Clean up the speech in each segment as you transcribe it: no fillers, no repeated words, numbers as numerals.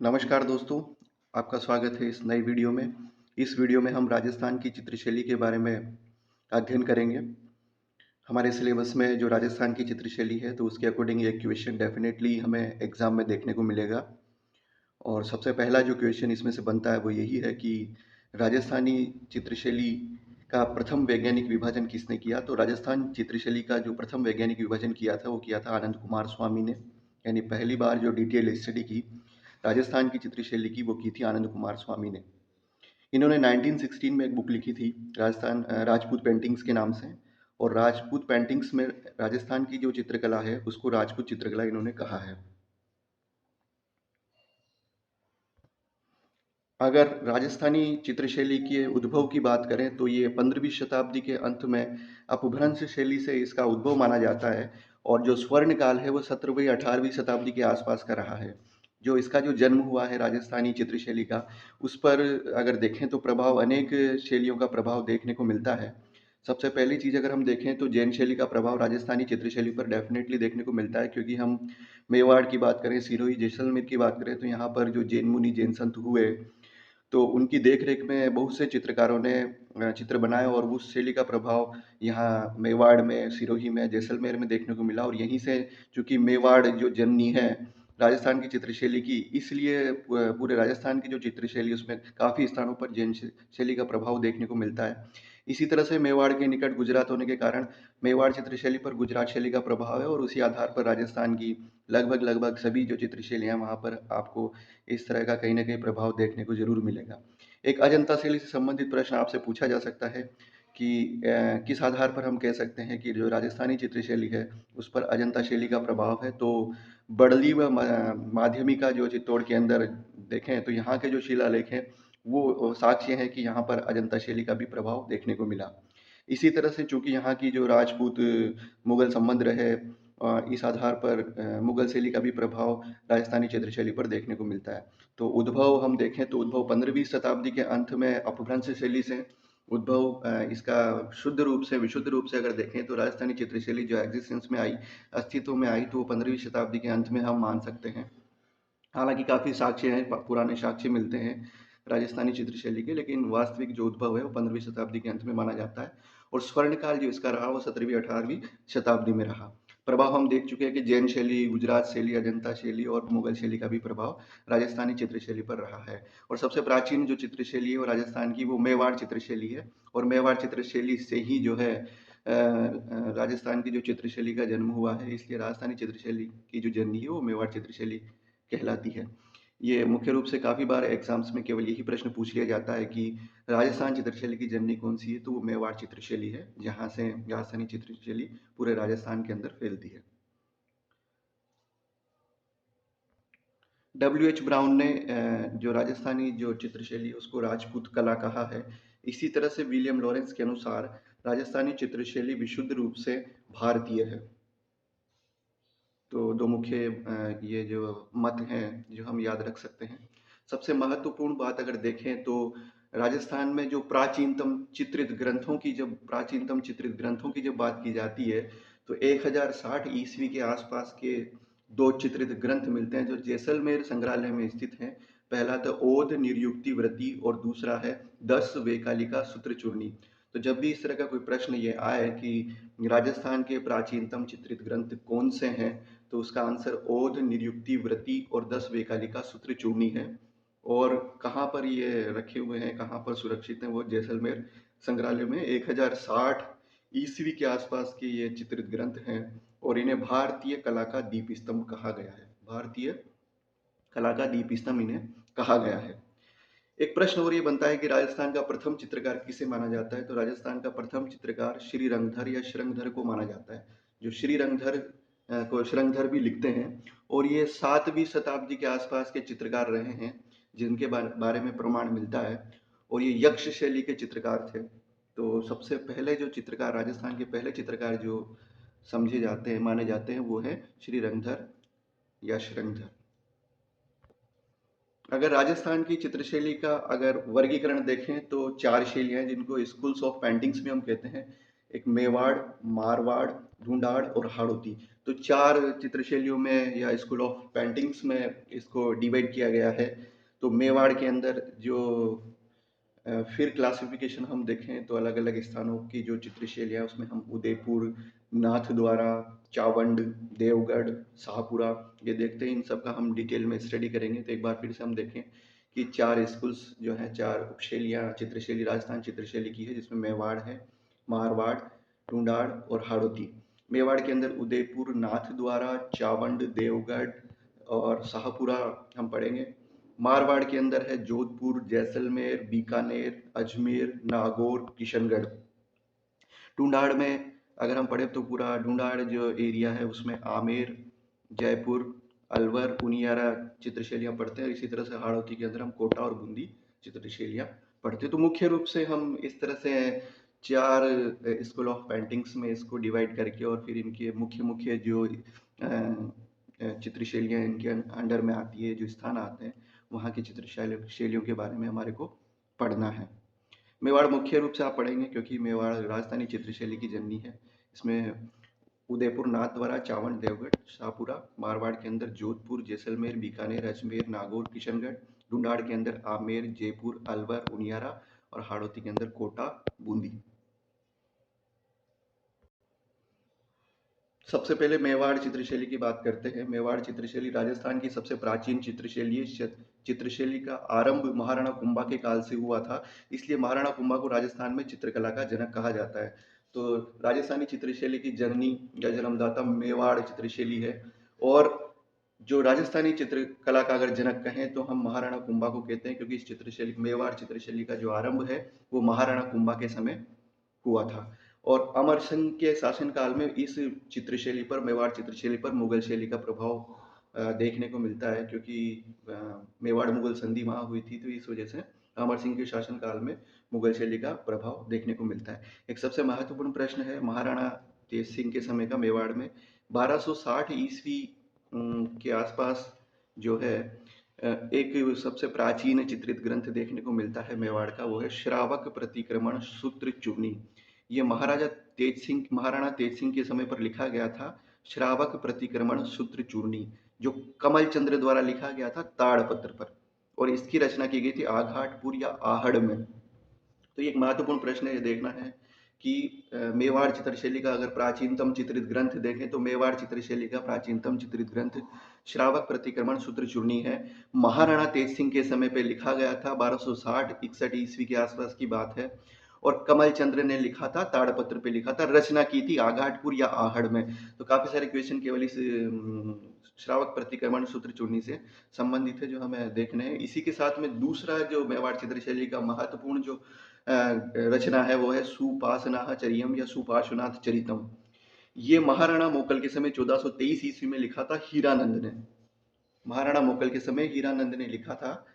नमस्कार दोस्तों, आपका स्वागत है इस नई वीडियो में। इस वीडियो में हम राजस्थान की चित्रशैली के बारे में अध्ययन करेंगे। हमारे सिलेबस में जो राजस्थान की चित्रशैली है, तो उसके अकॉर्डिंग एक क्वेश्चन डेफिनेटली हमें एग्ज़ाम में देखने को मिलेगा। और सबसे पहला जो क्वेश्चन इसमें से बनता है, वो यही है कि राजस्थानी चित्रशैली का प्रथम वैज्ञानिक विभाजन किसने किया? तो राजस्थान चित्रशैली का जो प्रथम वैज्ञानिक विभाजन किया था, वो किया था आनंद कुमार स्वामी ने। यानी पहली बार जो डिटेल स्टडी की राजस्थान की चित्रशैली की, वो की थी आनंद कुमार स्वामी ने। इन्होंने 1916 में एक बुक लिखी थी, राजपूत पेंटिंग्स के नाम से। और राजपूत पेंटिंग्स में राजस्थान की जो चित्रकला है, उसको राजपूत चित्रकला इन्होंने कहा है। अगर राजस्थानी चित्रशैली के उद्भव की बात करें, तो ये 15वीं शताब्दी के अंत में अपभ्रंश शैली से इसका उद्भव माना जाता है। और जो स्वर्ण काल है, वो 17वीं 18वीं शताब्दी के आसपास का रहा है। जो इसका जो जन्म हुआ है राजस्थानी चित्रशैली का, उस पर अगर देखें तो प्रभाव, अनेक शैलियों का प्रभाव देखने को मिलता है। सबसे पहली चीज़ अगर हम देखें, तो जैन शैली का प्रभाव राजस्थानी चित्रशैली पर डेफिनेटली देखने को मिलता है। क्योंकि हम मेवाड़ की बात करें, सिरोही, जैसलमेर की बात करें, तो यहाँ पर जो जैन मुनि, जैन संत हुए, तो उनकी देख-रेख में बहुत से चित्रकारों ने चित्र बनाए। और उस शैली का प्रभाव यहाँ मेवाड़ में, सिरोही में, जैसलमेर में देखने को मिला। और यहीं से, चूँकि मेवाड़ जो जननी है राजस्थान की चित्रशैली की, इसलिए पूरे राजस्थान की जो चित्रशैली, उसमें काफ़ी स्थानों पर जैन शैली का प्रभाव देखने को मिलता है। इसी तरह से मेवाड़ के निकट गुजरात होने के कारण मेवाड़ चित्रशैली पर गुजरात शैली का प्रभाव है। और उसी आधार पर राजस्थान की लगभग सभी जो चित्रशैलियाँ, वहाँ पर आपको इस तरह का कहीं न कहीं प्रभाव देखने को ज़रूर मिलेगा। एक अजंता शैली से संबंधित प्रश्न आपसे पूछा जा सकता है कि किस आधार पर हम कह सकते हैं कि जो राजस्थानी चित्रशैली है, उस पर अजंता शैली का प्रभाव है? तो बड़ली व माध्यमिका जो चित्तौड़ के अंदर देखें, तो यहाँ के जो शिलालेख हैं, वो साक्ष्य हैं कि यहाँ पर अजंता शैली का भी प्रभाव देखने को मिला। इसी तरह से, चूँकि यहाँ की जो राजपूत मुगल संबंध रहे, इस आधार पर मुगल शैली का भी प्रभाव राजस्थानी चित्रशैली पर देखने को मिलता है। तो उद्भव हम देखें, तो उद्भव 15वीं शताब्दी के अंत में अपभ्रंश शैली से उद्भव, इसका शुद्ध रूप से, विशुद्ध रूप से अगर देखें, तो राजस्थानी चित्रशैली जो एग्जिस्टेंस में आई, अस्तित्व में आई, तो वो 15वीं शताब्दी के अंत में हम मान सकते हैं। हालांकि काफ़ी साक्ष्य हैं, पुराने साक्ष्य मिलते हैं राजस्थानी चित्रशैली के, लेकिन वास्तविक जो उद्भव है, वो 15वीं शताब्दी के अंत में माना जाता है। और स्वर्णकाल जो इसका रहा, वो 17वीं 18वीं शताब्दी में रहा। प्रभाव हम देख चुके हैं कि जैन शैली, गुजरात शैली, अजंता शैली और मुगल शैली का भी प्रभाव राजस्थानी चित्रशैली पर रहा है। और सबसे प्राचीन जो चित्रशैली है वो राजस्थान की, वो मेवाड़ चित्रशैली है। और मेवाड़ चित्रशैली से ही जो है राजस्थान की जो चित्रशैली का जन्म हुआ है। इसलिए राजस्थानी चित्रशैली की जो जननी है, वो मेवाड़ चित्रशैली कहलाती है। ये मुख्य रूप से काफ़ी बार एग्जाम्स में केवल यही प्रश्न पूछ लिया जाता है कि राजस्थान चित्रशैली की जननी कौन सी है? तो वो मेवाड़ चित्रशैली है, जहाँ से राजस्थानी चित्रशैली पूरे राजस्थान के अंदर फैलती है। डब्ल्यू एच ब्राउन ने जो राजस्थानी जो चित्रशैली है, उसको राजपूत कला कहा है। इसी तरह से विलियम लॉरेंस के अनुसार राजस्थानी चित्रशैली विशुद्ध रूप से भारतीय है। तो दो मुख्य ये जो मत हैं, जो हम याद रख सकते हैं। सबसे महत्वपूर्ण बात अगर देखें, तो राजस्थान में जो प्राचीनतम चित्रित ग्रंथों की जब बात की जाती है, तो 1060 ईस्वी के आसपास के दो चित्रित ग्रंथ मिलते हैं, जो जैसलमेर संग्रहालय में स्थित हैं। पहला तो ओध निर्युक्ति वृत्ति, और दूसरा है 10 वेकालिका सूत्र चूर्णी। तो जब भी इस तरह का कोई प्रश्न ये आए कि राजस्थान के प्राचीनतम चित्रित ग्रंथ कौन से हैं, तो उसका आंसर ओध निर्युक्ति वृत्ति और 10 वेकालिका सूत्र चूर्णी है। और कहाँ पर ये रखे हुए हैं, कहाँ पर सुरक्षित हैं? वो जैसलमेर संग्रहालय में 1060 ईस्वी के आसपास के ये चित्रित ग्रंथ हैं। और इन्हें भारतीय कला का दीप स्तंभ कहा गया है। भारतीय कला का दीप स्तंभ इन्हें कहा गया है। एक प्रश्न और ये बनता है कि राजस्थान का प्रथम चित्रकार किसे माना जाता है? तो राजस्थान का प्रथम चित्रकार श्री रंगधर या श्रृंगधर को माना जाता है। जो श्री रंगधर को श्रृंगधर भी लिखते हैं। और ये 7वीं शताब्दी के आसपास के चित्रकार रहे हैं, जिनके बारे में प्रमाण मिलता है। और ये यक्ष शैली के चित्रकार थे। तो सबसे पहले जो चित्रकार, राजस्थान के पहले चित्रकार जो समझे जाते हैं, माने जाते हैं, वो है श्री रंगधर या श्रृंगधर। अगर राजस्थान की चित्रशैली का अगर वर्गीकरण देखें, तो 4 शैलियाँ हैं, जिनको स्कूल्स ऑफ पेंटिंग्स भी हम कहते हैं। एक मेवाड़, मारवाड़, ढूंढाड़ और हाड़ौती। तो 4 चित्रशैलियों में या स्कूल ऑफ पेंटिंग्स में इसको डिवाइड किया गया है। तो मेवाड़ के अंदर जो फिर क्लासिफिकेशन हम देखें तो अलग-अलग स्थानों की जो चित्रशैलियाँ उसमें हम उदयपुर, नाथद्वारा, चावंड, देवगढ़, शाहपुरा ये देखते हैं। इन सब का हम डिटेल में स्टडी करेंगे। तो एक बार फिर से हम देखें कि 4 स्कूल्स जो हैं, 4 उपशैलियाँ चित्रशैली राजस्थान चित्रशैली की है, जिसमें मेवाड़ है, मारवाड़, ढूंढाड़ और हाड़ौती। मेवाड़ के अंदर उदयपुर, नाथद्वारा, चावंड, देवगढ़ और शाहपुरा हम पढ़ेंगे। मारवाड़ के अंदर है जोधपुर, जैसलमेर, बीकानेर, अजमेर, नागौर, किशनगढ़। ढूंढाड़ में अगर हम पढ़े तो पूरा ढूंढाड़ जो एरिया है उसमें आमेर, जयपुर, अलवर, उनियारा चित्रशैलियाँ पढ़ते हैं। इसी तरह से हाड़ौती के अंदर हम कोटा और बूंदी चित्रशैलियाँ पढ़ते हैं। तो मुख्य रूप से हम इस तरह से 4 स्कूल ऑफ पेंटिंग्स में इसको डिवाइड करके और फिर इनके मुख्य मुख्य जो चित्रशैलियाँ इनके अंडर में आती है, जो स्थान आते हैं, वहाँ की शैलियों के बारे में हमारे को पढ़ना है। मेवाड़ मुख्य रूप से आप पढ़ेंगे क्योंकि मेवाड़ राजस्थानी चित्रशैली की जननी है। इसमें उदयपुर, नाथद्वारा, चावंड, देवगढ़, शाहपुरा, मारवाड़ के अंदर जोधपुर, जैसलमेर, बीकानेर, अजमेर, नागौर, किशनगढ़, ढूंढाड़ के अंदर आमेर, जयपुर, अलवर, उनियारा और हाड़ौती के अंदर कोटा, बूंदी। सबसे पहले मेवाड़ चित्रशैली की बात करते हैं। मेवाड़ चित्रशैली राजस्थान की सबसे प्राचीन चित्रशैली है। चित्रशैली का आरंभ महाराणा कुंभा के काल से हुआ था, इसलिए महाराणा कुंभा को राजस्थान में चित्रकला का जनक कहा जाता है। तो राजस्थानी चित्रशैली की जननी या जन्मदाता मेवाड़ चित्रशैली है। और जो राजस्थानी चित्रकला का अगर जनक कहें तो हम महाराणा कुंभा को कहते हैं, क्योंकि इस चित्रशैली मेवाड़ चित्रशैली का जो आरंभ है वो महाराणा कुंभा के समय हुआ था। और अमर सिंह के शासनकाल में इस चित्रशैली पर, मेवाड़ चित्रशैली पर मुगल शैली का प्रभाव देखने को मिलता है, क्योंकि मेवाड़ मुगल संधि वहाँ हुई थी, तो इस वजह से अमर सिंह के शासनकाल में मुगल शैली का प्रभाव देखने को मिलता है। एक सबसे महत्वपूर्ण प्रश्न है महाराणा तेज सिंह के समय का मेवाड़ में 1260 ईस्वी के आसपास जो है एक सबसे प्राचीन चित्रित ग्रंथ देखने को मिलता है मेवाड़ का, वो है श्रावक प्रतिक्रमण सूत्र चूर्णी। ये महाराणा तेज सिंह के समय पर लिखा गया था। श्रावक प्रतिक्रमण सूत्र चूर्णी जो कमल चंद्र द्वारा लिखा गया था ताड़पत्र पर, और इसकी रचना की गई थी आघाटपुर या आहड़ में। तो ये एक महत्वपूर्ण प्रश्न है, ये देखना है कि मेवाड़ चित्रशैली का अगर प्राचीनतम चित्रित ग्रंथ देखें तो मेवाड़ चित्रशैली का प्राचीनतम चित्रित ग्रंथ श्रावक प्रतिक्रमण सूत्र चूर्णी है। महाराणा तेज सिंह के समय पे लिखा गया था, 1260-61 ईस्वी के आसपास की बात है। और कमल चंद्र ने लिखा था, ताड़पत्र पे लिखा था, रचना की थी आघाटपुर या आहड़ में। तो काफी सारे क्वेश्चन केवल इस श्रावक प्रतिक्रमण सूत्र चूर्णी से संबंधित है, जो हमें देखने हैं। इसी के साथ में दूसरा जो मेवाड़ चित्रशैली का महत्वपूर्ण जो रचना है वो है सुपासनाह चरियम या सुपार्श्वनाथ चरितम। ये महाराणा मोकल के समय 1423 ईस्वी में लिखा था हीरानंद ने। महाराणा मोकल के समय हीरानंद ने लिखा था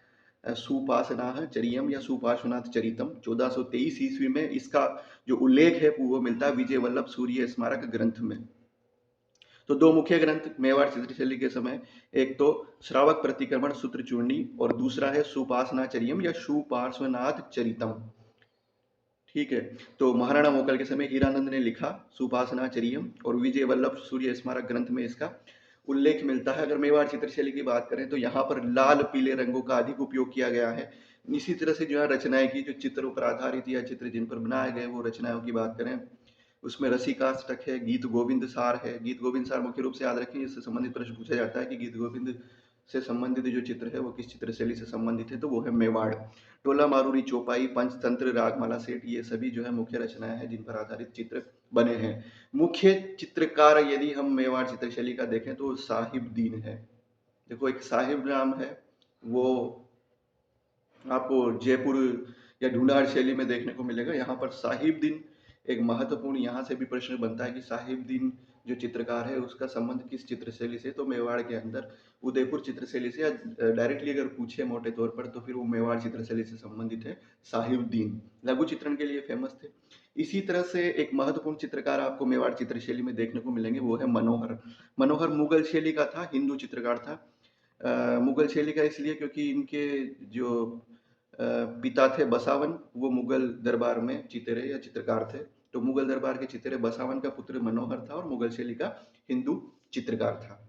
सुपासनाह चरियम या सुपार्श्वनाथ चरितम 1423 ईस्वी में। इसका जो उल्लेख है वो मिलता है विजय वल्लभ सूर्य स्मारक ग्रंथ में। तो दो मुख्य ग्रंथ मेवाड़ चित्रशैली के समय, एक तो श्रावक प्रतिक्रमण सूत्र चूर्णी और दूसरा है सुपासनाचर्यम या सुपार्श्वनाथ चरितम। ठीक है, तो महाराणा मोकल के समय हीरानंद ने लिखा सुपासनाचर्यम और विजय वल्लभ सूर्य स्मारक ग्रंथ में इसका उल्लेख मिलता है। अगर मेवाड़ चित्रशैली की बात करें तो यहाँ पर लाल पीले रंगों का अधिक उपयोग किया गया है। इसी तरह से जो है रचनाएं की, जो चित्रों पर आधारित या चित्र जिन पर बनाए गए वो रचनाओं की बात करें, उसमें रसिकाष्टक है, गीत गोविंद सार है। गीत गोविंद सार मुख्य रूप से याद रखें, इससे संबंधित प्रश्न पूछा जाता है कि गीत गोविंद से संबंधित जो चित्र है वो किस चित्रशैली से संबंधित है, तो वो है मेवाड़। टोला मारूरी चौपाई, पंचतंत्र, रागमाला सेठ, ये सभी जो है मुख्य रचनाएं हैं जिन पर आधारित चित्र बने हैं। मुख्य चित्रकार यदि हम मेवाड़ चित्रशैली का देखें तो साहिबदीन है। देखो एक साहिब नाम है, वो आपको जयपुर या ढूंढाड़ शैली में देखने को मिलेगा। यहाँ पर साहिबदीन एक महत्वपूर्ण, यहाँ से भी प्रश्न बनता है कि साहिबदीन जो चित्रकार है उसका संबंध किस चित्रशैली से, तो मेवाड़ के अंदर उदयपुर चित्रशैली से, या डायरेक्टली अगर पूछे मोटे तौर पर तो फिर वो मेवाड़ चित्रशैली से संबंधित है। साहिबदीन लघु चित्रण के लिए फेमस थे। इसी तरह से एक महत्वपूर्ण चित्रकार आपको मेवाड़ चित्रशैली में देखने को मिलेंगे, वो है मनोहर। मनोहर मुगल शैली का था, हिंदू चित्रकार था। मुगल शैली का इसलिए क्योंकि इनके जो पिता थे बसावन, वो मुगल दरबार में चितरे या चित्रकार थे। तो मुगल दरबार के चित्रे बसावन का पुत्र मनोहर था और मुगल शैली का हिंदू चित्रकार था।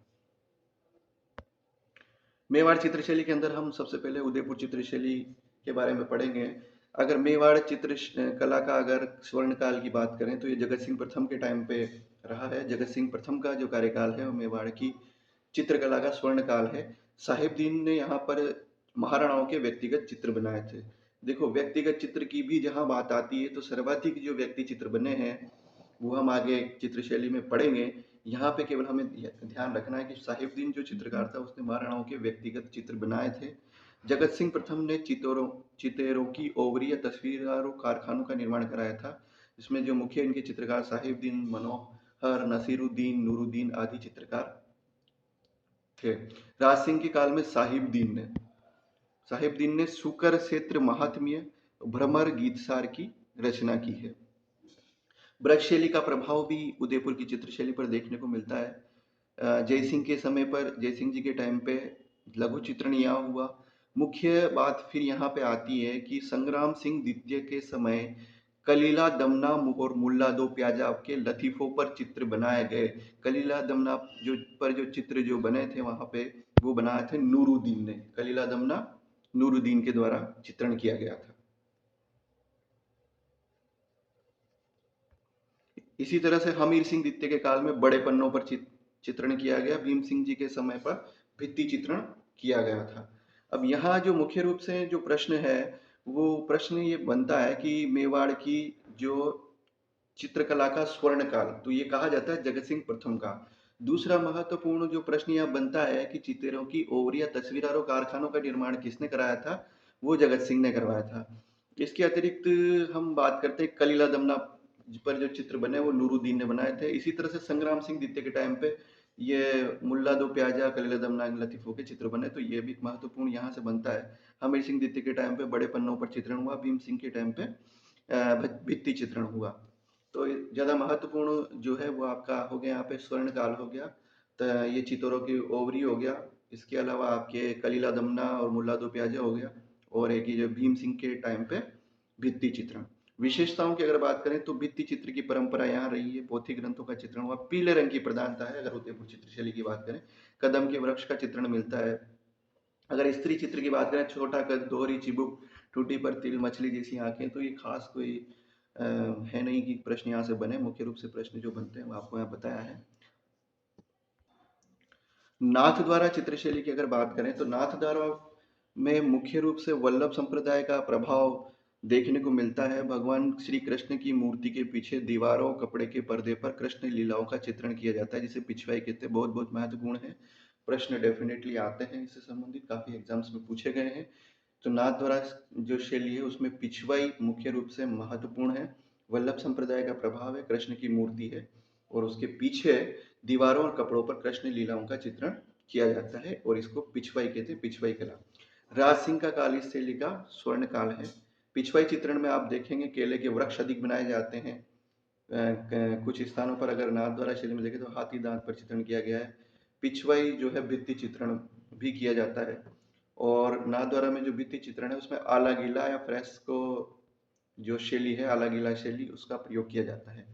मेवाड़ चित्रशैली के अंदर हम सबसे पहले उदयपुर चित्रशैली के बारे में पढ़ेंगे। अगर मेवाड़ चित्र कला का अगर स्वर्ण काल की बात करें तो ये जगत सिंह प्रथम के टाइम पे रहा है। जगत सिंह प्रथम का जो कार्यकाल है वो मेवाड़ की चित्रकला का स्वर्ण काल है। साहिबदीन ने यहाँ पर महाराणाओं के व्यक्तिगत चित्र बनाए थे। देखो, व्यक्तिगत चित्र की भी जहाँ बात आती है तो सर्वाधिक जो व्यक्ति चित्र बने हैं वो हम आगे चित्रशैली में पढ़ेंगे। यहाँ पे केवल हमें ध्यान रखना है कि साहिबदीन जो चित्रकार था उसने महाराणाओं के व्यक्तिगत चित्र बनाए थे। जगत सिंह प्रथम ने चितेरों की ओवरी या तस्वीरों कारखानों का निर्माण कराया था। इसमें जो मुख्य इनके चित्रकार साहिबदीन, मनोहर, नसीरुद्दीन, नूरुद्दीन आदि चित्रकार थे। राज सिंह के काल में साहिबदीन ने सुकर क्षेत्र महात्म्य, भ्रमर, गीतसार की रचना की है। ब्रज शैली का प्रभाव भी उदयपुर की चित्रशैली पर देखने को मिलता है। जयसिंह के समय पर, जयसिंह जी के टाइम पे लघु चित्रण यहाँ हुआ। मुख्य बात फिर यहाँ पे आती है कि संग्राम सिंह द्वितीय के समय कलीला दमना और मुल्ला दो प्याजा के लतीफों पर चित्र बनाए गए। कलीला दमना जो चित्र जो बने थे वहां पे वो बनाए थे नूरुद्दीन ने। कलीला दमना नूरुद्दीन के द्वारा चित्रण किया गया था। इसी तरह से हमीर सिंह द्वितीय के काल में बड़े पन्नों पर चित्रण किया गया। भीम सिंह जी के समय पर भित्ति चित्रण किया गया था। अब यहाँ जो मुख्य रूप से जो प्रश्न है वो प्रश्न ये बनता है कि मेवाड़ की जो चित्रकला का स्वर्ण काल तो ये कहा जाता है जगत सिंह प्रथम का। दूसरा महत्वपूर्ण जो प्रश्न यहाँ बनता है कि चित्रों की ओवरी या तस्वीरों कारखानों का निर्माण किसने कराया था, वो जगत सिंह ने करवाया था। इसके अतिरिक्त हम बात करते हैं कलीला दमना पर जो चित्र बने वो नूरुद्दीन ने बनाए थे। इसी तरह से संग्राम सिंह द्वितीय के टाइम पे ये मुल्ला दो प्याजा, कलीला दमना, लतीफों के चित्र बने, तो ये भी महत्वपूर्ण यहाँ से बनता है। हमीर सिंह द्वितीय के टाइम पे बड़े पन्नों पर चित्रण हुआ। भीम सिंह के टाइम पे भित्ति चित्रण हुआ। तो ज़्यादा महत्वपूर्ण जो है वो आपका हो गया यहाँ पे स्वर्ण काल हो गया। तो ये चित्तौरों की ओवरी हो गया। इसके अलावा आपके कलीला दमना और मुल्ला दो प्याजा हो गया। और एक ही जो भीम सिंह के टाइम पे भित्ति चित्रण। विशेषताओं की अगर बात करें तो भित्ति चित्र की परंपरा यहाँ रही है। पोथी ग्रंथों का चित्रण हुआ। पीले रंग की प्रधानता है अगर उदयपुर चित्रशैली की बात करें। कदम के वृक्ष का चित्रण मिलता है। अगर स्त्री चित्र की बात करें, छोटा कद, दोहरी चिबुक, टूटी पर तिल, मछली जैसी आंखें, तो ये खास कोई है नहीं कि प्रश्न यहाँ से बने। मुख्य रूप से प्रश्न जो बनते हैं वो आपको यहाँ बताया है। नाथ द्वारा चित्रशैली की अगर बात करें तो नाथ द्वारा में मुख्य रूप से वल्लभ संप्रदाय का प्रभाव देखने को मिलता है। भगवान श्री कृष्ण की मूर्ति के पीछे दीवारों कपड़े के पर्दे पर कृष्ण लीलाओं का चित्रण किया जाता है, जिसे पिछवाई कहते हैं। बहुत बहुत महत्वपूर्ण है, प्रश्न डेफिनेटली आते हैं इससे संबंधित, काफी एग्जाम्स में पूछे गए हैं। तो नाथ द्वारा जो शैली है उसमें पिछवाई मुख्य रूप से महत्वपूर्ण है। वल्लभ संप्रदाय का प्रभाव है, कृष्ण की मूर्ति है और उसके पीछे दीवारों और कपड़ों पर कृष्ण लीलाओं का चित्रण किया जाता है और इसको पिछवाई कहते हैं, पिछवाई कला। राज सिंह का काल इस शैली का स्वर्ण काल है। पिछवाई चित्रण में आप देखेंगे केले के वृक्ष अधिक बनाए जाते हैं। कुछ स्थानों पर अगर नाथ द्वारा शैली में देखें तो हाथी दांत पर चित्रण किया गया है। पिछवाई जो है भित्ति चित्रण भी किया जाता है। और नाथ द्वारा में जो भित्ति चित्रण है उसमें आला गीला या फ्रेस्को जो शैली है, आला गीला शैली, उसका प्रयोग किया जाता है।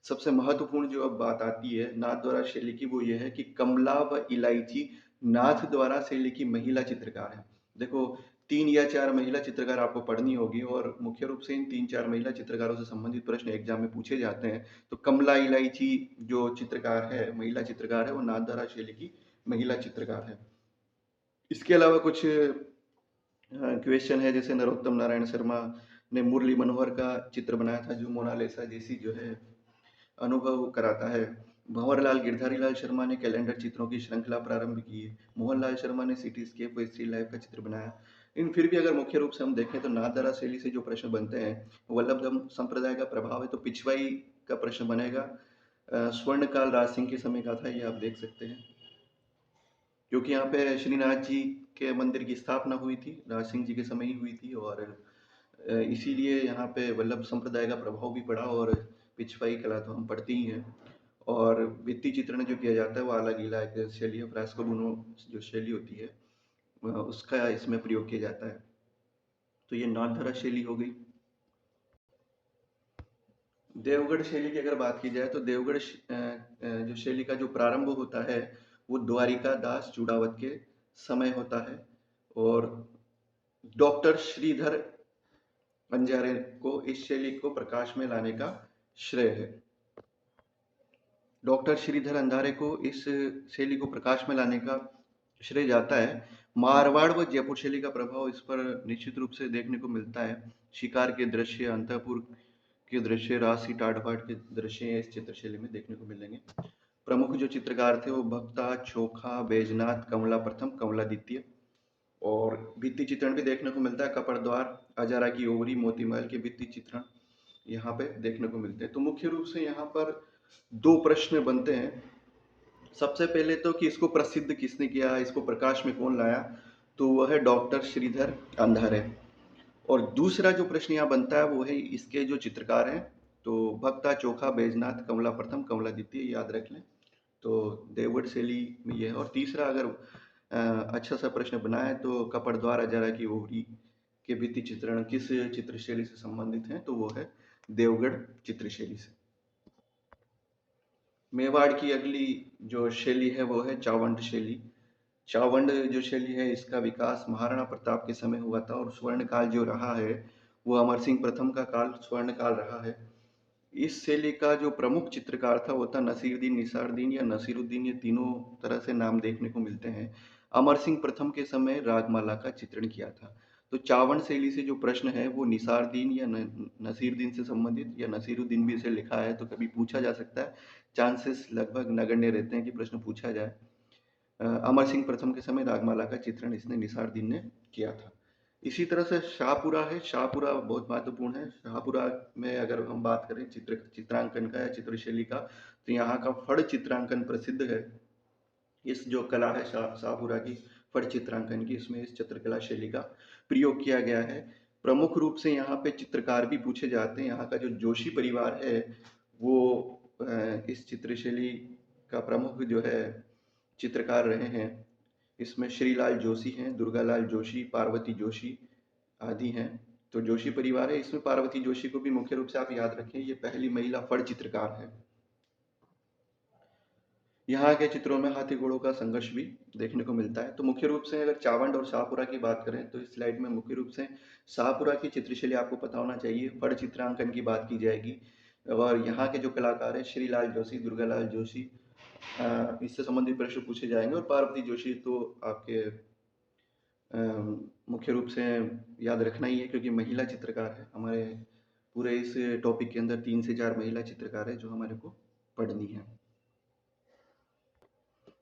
सबसे महत्वपूर्ण जो अब बात आती है नाथ द्वारा शैली की वो ये है कि कमला व इलायची नाथ द्वारा शैली की महिला चित्रकार है। देखो, 3 या 4 महिला चित्रकार आपको पढ़नी होगी और मुख्य रूप से इन 3-4 महिला चित्रकारों से संबंधित प्रश्न एग्जाम में पूछे जाते हैं। तो कमला इलायची जो चित्रकार है, महिला चित्रकार है, वो नाथ द्वारा शैली की महिला चित्रकार है। इसके अलावा कुछ क्वेश्चन है, जैसे नरोत्तम नारायण शर्मा ने मुरली मनोहर का चित्र बनाया था जो मोनालिसा जैसी जो है अनुभव कराता है। भंवरलाल गिरधारी लाल शर्मा ने कैलेंडर चित्रों की श्रृंखला प्रारंभ की है। मोहनलाल शर्मा ने सिटी स्केप व स्त्री लाइफ का चित्र बनाया। इन फिर भी अगर मुख्य रूप से हम देखें तो नाथद्वारा शैली से जो प्रश्न बनते हैं, वल्लभ संप्रदाय का प्रभाव है तो पिछवाई का प्रश्न बनेगा। स्वर्ण काल राज सिंह के समय का था, ये आप देख सकते हैं, क्योंकि यहाँ पे श्रीनाथ जी के मंदिर की स्थापना हुई थी, राज सिंह जी के समय ही हुई थी और इसीलिए यहाँ पे वल्लभ संप्रदाय का प्रभाव भी पड़ा और पिछवाई कला तो हम पढ़ते ही हैं। और भित्ति चित्रण जो किया जाता है वो अलग गीला एक शैली है, फ्रेस्को बुनो जो शैली होती है उसका इसमें प्रयोग किया जाता है। तो ये नाथद्वारा शैली हो गई। देवगढ़ शैली की अगर बात की जाए तो देवगढ़ जो शैली का जो प्रारंभ होता है वो द्वारिका दास चूड़ावत के समय होता है और डॉक्टर श्रीधर बंजारे को इस शैली को प्रकाश में लाने का श्रेय है। डॉक्टर श्रीधर अंधारे को इस शैली को प्रकाश में लाने का श्रेय जाता है। मारवाड़ व जयपुर शैली का प्रभाव इस पर निश्चित रूप से देखने को मिलता है। शिकार के दृश्य, अंतःपुर के दृश्य, राशि टाट बाट के दृश्य इस चित्र शैली में देखने को मिलेंगे। प्रमुख जो चित्रकार थे वो भक्ता, चोखा, बैजनाथ, कमला प्रथम, कमला द्वितीय। और भित्ति चित्रण भी देखने को मिलता है। कपड़ द्वार, अजारा की ओवरी, मोती महल के भित्ति चित्रण यहाँ पे देखने को मिलते हैं। तो मुख्य रूप से यहाँ पर दो प्रश्न बनते हैं। सबसे पहले तो कि इसको प्रसिद्ध किसने किया, इसको प्रकाश में कौन लाया, तो वह है डॉक्टर श्रीधर अंधारे। और दूसरा जो प्रश्न यहाँ बनता है वो है इसके जो चित्रकार हैं, तो भक्ता, चोखा, बैजनाथ, कमला प्रथम, कमला द्वितीय, याद रख लें। तो देवगढ़ शैली में ये है। और तीसरा अगर अच्छा सा प्रश्न बनाए तो कपड़ द्वार, अजारा की ओवरी के भित्ति चित्रण किस चित्र शैली से संबंधित हैं, तो वो है देवगढ़ चित्र शैली से। मेवाड़ की अगली जो शैली है वो है चावंड शैली। चावंड जो शैली है इसका विकास महाराणा प्रताप के समय हुआ था और स्वर्ण काल जो रहा है वो अमर सिंह प्रथम का काल स्वर्ण काल रहा है। इस शैली का जो प्रमुख चित्रकार था वो था नसीरुद्दीन, निसारुद्दीन या नसीरुद्दीन, ये तीनों तरह से नाम देखने को मिलते हैं। अमर सिंह प्रथम के समय रागमाला का चित्रण किया था। तो चावंड शैली से जो प्रश्न है वो निसारुद्दीन या नसीरुद्दीन से संबंधित या नसीरुद्दीन भी इसे लिखा है तो कभी पूछा जा सकता है। चांसेस लगभग नगण्य रहते हैं कि प्रश्न पूछा जाए। अमर सिंह प्रथम के समय रागमाला का चित्रण इसने निसारुद्दीन ने किया था। इसी तरह से शाहपुरा है। शाहपुरा बहुत महत्वपूर्ण है। शाहपुरा में अगर हम बात करें चित्रांकन का या चित्रशैली का, तो यहाँ का फड़ चित्रांकन प्रसिद्ध है। इस जो कला है शाहपुरा की फड़ चित्रांकन की, इसमें इस चित्रकला शैली का प्रयोग किया गया है। प्रमुख रूप से यहाँ पे चित्रकार भी पूछे जाते हैं। यहाँ का जो जोशी परिवार है वो इस चित्रशैली का प्रमुख जो है चित्रकार रहे हैं। इसमें श्रीलाल जोशी हैं, दुर्गालाल जोशी, पार्वती जोशी आदि हैं। तो जोशी परिवार है। इसमें पार्वती जोशी को भी मुख्य रूप से आप याद रखें, ये पहली महिला फड़ चित्रकार है। यहाँ के चित्रों में हाथी घोड़ों का संघर्ष भी देखने को मिलता है। तो मुख्य रूप से अगर चावंड और शाहपुरा की बात करें तो इस स्लाइड में मुख्य रूप से शाहपुरा की चित्रशैली आपको पता होना चाहिए। फड़ चित्रांकन की बात की जाएगी और यहाँ के जो कलाकार है श्रीलाल जोशी, दुर्गालाल जोशी, इससे संबंधित प्रश्न पूछे जाएंगे। और पार्वती जोशी तो आपके मुख्य रूप से याद रखना ही है क्योंकि महिला चित्रकार है। हमारे पूरे इस टॉपिक के अंदर 3 से 4 महिला चित्रकार है जो हमारे को पढ़नी है।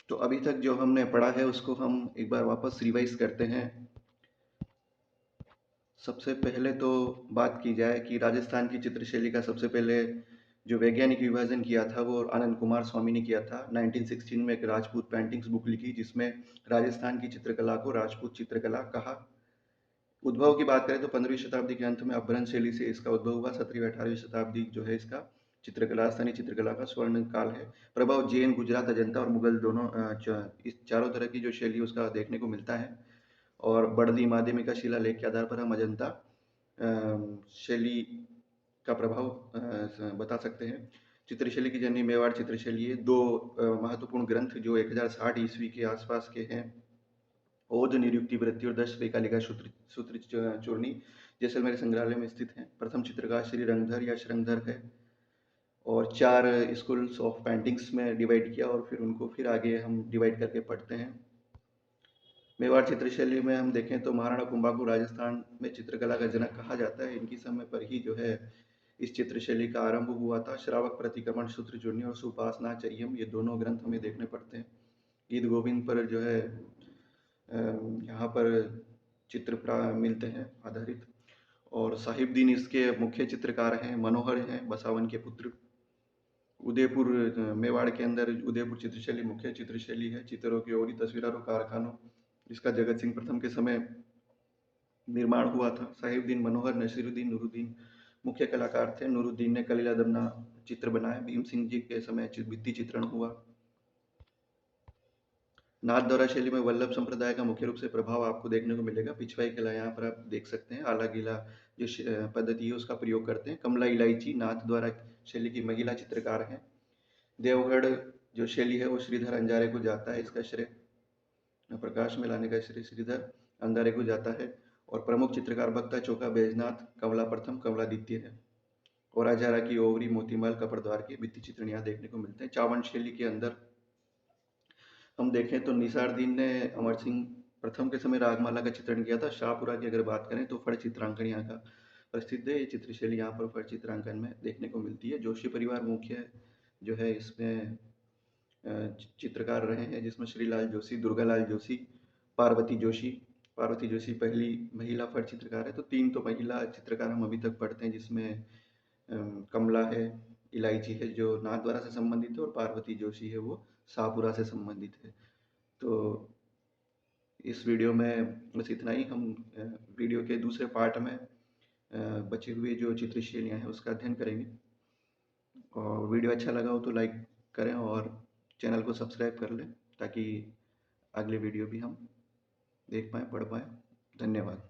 तो अभी तक जो हमने पढ़ा है उसको हम एक बार वापस रिवाइज करते हैं। सबसे पहले तो बात की जाए कि राजस्थान की चित्रशैली का सबसे पहले जो वैज्ञानिक विभाजन किया था वो आनंद कुमार स्वामी ने किया था। 1916 में एक राजपूत पेंटिंग्स बुक लिखी जिसमें राजस्थान की चित्रकला को राजपूत चित्रकला कहा। उद्भव की बात करें तो 15वीं शताब्दी के अंत में अपभ्रंश शैली से इसका उद्भव हुआ। 17वीं 18वीं शताब्दी जो है इसका चित्रकला, स्थानीय चित्रकला का स्वर्ण काल है। प्रभाव जैन, गुजरात, अजंता और मुगल दोनों इस चारों तरह की जो शैली उसका देखने को मिलता है। और बड़दी माध्यमिका शिलालेख के आधार पर हम अजंता शैली का प्रभाव बता सकते हैं। चित्रशैली की जननी मेवाड़ चित्रशैली है। दो महत्वपूर्ण ग्रंथ जो 1060 ईस्वी के आसपास के हैं, ओद निरुक्ति वृत्ति और 10 रेखालिका सूत्र चूर्णी, जैसलमेर संग्रहालय में स्थित हैं। प्रथम चित्रकार श्री रंगधर या श्रृंगधर है और 4 स्कूल्स ऑफ पेंटिंग्स में डिवाइड किया और फिर उनको फिर आगे हम डिवाइड करके पढ़ते हैं। मेवाड़ चित्रशैली में हम देखें तो महाराणा कुंभा को राजस्थान में चित्रकला का जनक कहा जाता है। इनकी समय पर ही जो है इस चित्रशैली का आरंभ हुआ था। श्रावक प्रतिक्रमण, सूत्र चूर्णी और सुपासना चर्यम, ये दोनों ग्रंथ हमें देखने पड़ते हैं। गीत गोविंद पर जो है यहाँ पर चित्र मिलते हैं आधारित। और साहिबदीन इसके मुख्य चित्रकार हैं। मनोहर हैं बसावन के पुत्र। उदयपुर मेवाड़ के अंदर उदयपुर चित्रशैली मुख्य चित्रशैली है। चित्रों की ओरी, तस्वीरों और कारखानों, इसका जगत सिंह प्रथम के समय निर्माण हुआ था। साहिबदीन, मनोहर, नसीरुद्दीन, नूरुद्दीन मुख्य कलाकार थे। नूरुद्दीन ने कलीला दमना चित्र बनाए। भीम सिंह जी के समय भित्ति चित्रण हुआ। नाथद्वारा शैली में वल्लभ संप्रदाय का मुख्य रूप से प्रभाव आपको देखने को मिलेगा। पिछवाई कला यहाँ पर आप देख सकते हैं, आला गीला जो पद्धति है उसका प्रयोग करते हैं। कमला इलायची नाथद्वारा शैली की महिला चित्रकार हैं। देवगढ़ जो शैली है वो श्रीधर अंजारे को जाता है, इसका श्रेय प्रकाश में लाने का श्री श्रीधर अंधारे को जाता है। और प्रमुख चित्रकार भक्ता चौका बैजनाथ कमला प्रथम कमला द्वितीय है। और हजारा की ओवरी मोतीमाल कपड़द्वार के भित्ति चित्रण यहाँ देखने को मिलते हैं। चावन शैली के अंदर हम देखें तो निसारदीन ने अमर सिंह प्रथम के समय रागमाला का चित्रण किया था। शाहपुरा की अगर बात करें तो फड़ चित्रांकन यहाँ का प्रसिद्ध है। ये चित्रशैली यहाँ पर फड़ चित्रांकन में देखने को मिलती है। जोशी परिवार मुख्य जो है इसमें चित्रकार रहे हैं, जिसमें श्रीलाल जोशी, दुर्गालाल जोशी, पार्वती जोशी। पार्वती जोशी पहली महिला फड़ चित्रकार है। तो 3 तो महिला चित्रकार हम अभी तक पढ़ते हैं, जिसमें कमला है, इलायची है जो नाथद्वारा से संबंधित है, और पार्वती जोशी है वो शाहपुरा से संबंधित है। तो इस वीडियो में बस इतना ही। हम वीडियो के दूसरे पार्ट में बचे हुए जो चित्रशैलियाँ हैं उसका अध्ययन करेंगे। और वीडियो अच्छा लगा हो तो लाइक करें और चैनल को सब्सक्राइब कर लें, ताकि अगले वीडियो भी हम देख पाएँ, पढ़ पाएँ। धन्यवाद।